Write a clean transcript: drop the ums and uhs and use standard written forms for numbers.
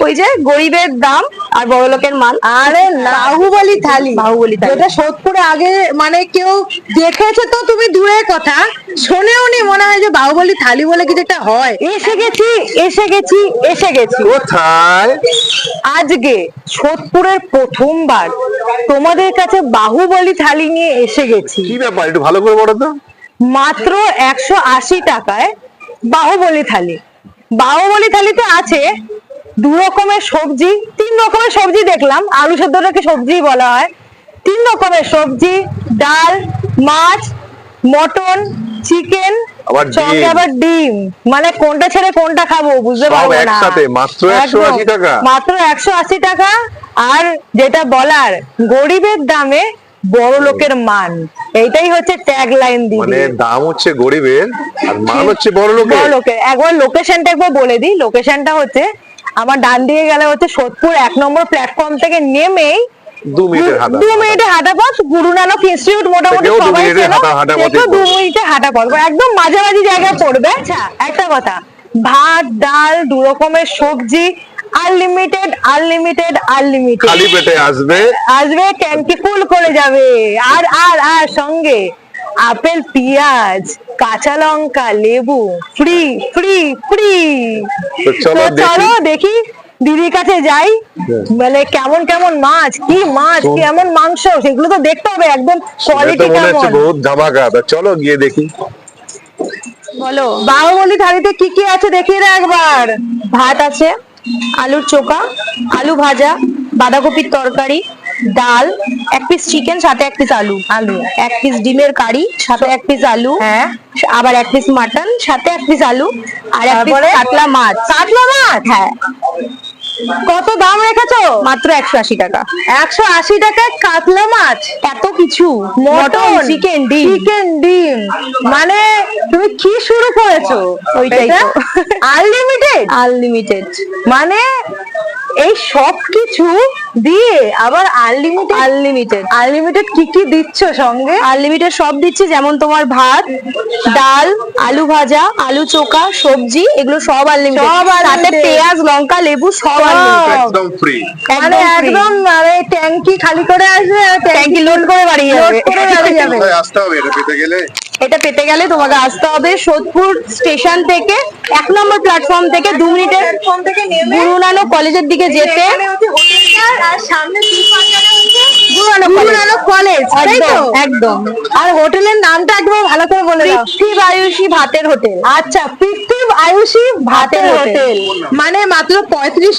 ওই যে গরিবের দাম আর বড়লোকের মান। আরে বাহুবলী থালি, বাহুবলী থালি। যেটা সোদপুরে আগে মানে কেউ দেখেছে তো তুমি দূরের কথা, শোনেও নি, মনে হয় যে বাহুবলী থালি বলে কিছু একটা হয়। এসে গেছি এসে গেছি এসে গেছি কোথায়? আজকে সোদপুরের প্রথমবার তোমাদের কাছে বাহুবলী থালি নিয়ে এসে গেছি। কি ব্যাপার একটু ভালো করে বলো তো। মাত্র 180 টাকায় বাহুবলী থালি। বাহুবলী থালিতে আছে 2 রকমের সবজি, 3 রকমের সবজি দেখলাম, আলু সেদ্ধটাকে সবজি বলা হয়। 3 রকমের সবজি, ডাল, মাছ, মটন, চিকেন, আবার ডিম। সঙ্গে আবার ডিম। মানে কোনটা ছেড়ে কোনটা খাবো বুঝতে সব পারবো না। একসাথে মাত্র 180 টাকা। মাত্র 180 টাকা। আর যেটা বলার, গরিবের দামে বড় লোকের মান, এইটাই হচ্ছে ট্যাগ লাইন দিদি। মানে দাম হচ্ছে গরিবের আর মান হচ্ছে বড় লোকের। বড় লোকের। একবার লোকেশনটা একবার বলে দিই। লোকেশনটা হচ্ছে আমার ডান দিকে গেলে হচ্ছে সোদপুর 1 নম্বর প্ল্যাটফর্ম থেকে নেমেই 2 মিনিটের হাঁটা। 2 মিনিটের হাঁটা পথ। গুরু নানক ইনস্টিটিউট মোটামুটি থেকেও 2 সবাই মিনিটের চেনো, হাঁটা পথে থেকেও 2 পড়বে। মিনিটের হাঁটা পথ, একদম মাঝামাঝি জায়গায় পড়বে। আচ্ছা একটা কথা, ভাত ডাল 2 রকমের সবজি, আনলিমিটেড আনলিমিটেড আনলিমিটেড। খালি পেটে আসবে, আসবে, ট্যাঙ্কি ফুল করে যাবে। আর আর আর সঙ্গে আপেল, পেঁয়াজ, কাঁচা লঙ্কা, লেবু ফ্রি ফ্রি ফ্রি। তো চলো চলো দেখি। দেখি দিদির কাছে যাই। মানে কেমন কেমন মাছ, কি মাছ, কেমন মাংস, সেগুলো তো দেখতে হবে একদম কোয়ালিটি এটা মনে হচ্ছে কেমন। বহুত ধামাকা। তা চলো গিয়ে দেখি। বলো বাহুবলী থালিতে কি কি আছে দেখিয়ে দাও একবার। ভাত আছে, আলুর চোখা, আলু ভাজা, বাঁধাকপির তরকারি, ডাল, 1 পিস চিকেন, সাথে 1 পিস আলু, 1 পিস ডিমের কারি, সাথে 1 পিস আলু, হ্যাঁ। আবার 1 পিস মাটন, সাথে 1 পিস আলু, আর 1 পিস তারপরে? কাতলা মাছ। কাতলা মাছ, হ্যাঁ। কত দাম রেখেছো? মাত্র 180 টাকা। 180 টাকায় কাতলা মাছ, এত কিছু, মটন, চিকেন, ডিম। চিকেন, ডিম, মানে তুমি কি শুরু করেছো? ওইটাই তো। আনলিমিটেড। আনলিমিটেড। মানে এই সব কিছু দিয়ে আবার আনলিমিটেড। আনলিমিটেড আনলিমিটেড কি কি দিচ্ছ সঙ্গে? আনলিমিটেড সব দিচ্ছি, যেমন তোমার ভাত ডাল, আলু ভাজা, আলু চোখা, সবজি, এগুলো সব আনলিমিটেড। সব সাথে unlimited। পেঁয়াজ লঙ্কা লেবু সব আনলিমিটেড। একদম ফ্রি। মানে একদম মানে ট্যাঙ্কি খালি করে আসবে, ট্যাঙ্কি লোড করে বাড়ি লোড যাবে। করে বাড়ি যাবে। কোথায় আসতে হবে এটা পেতে গেলে? এটা পেতে গেলে তোমাকে আসতে হবে সোদপুর স্টেশন থেকে 1 নম্বর প্ল্যাটফর্ম থেকে 2 মিনিটের প্ল্যাটফর্ম থেকে নেমে গুরু নানক কলেজের দিকে যেতে। এখানে হচ্ছে হোটেলটা, আর সামনে তিনপাশানে হচ্ছে গুরু নানক গুরু নানক কলেজ, তাই তো? একদম একদম। আর হোটেলের নামটা একবার ভালো করে বলে দাও। পৃথ্বী আয়ুষী ভাতের হোটেল। আচ্ছা, পৃথিব আয়ুষী ভাতের ভাতের হোটেল। হোটেল। মানে মাত্র 35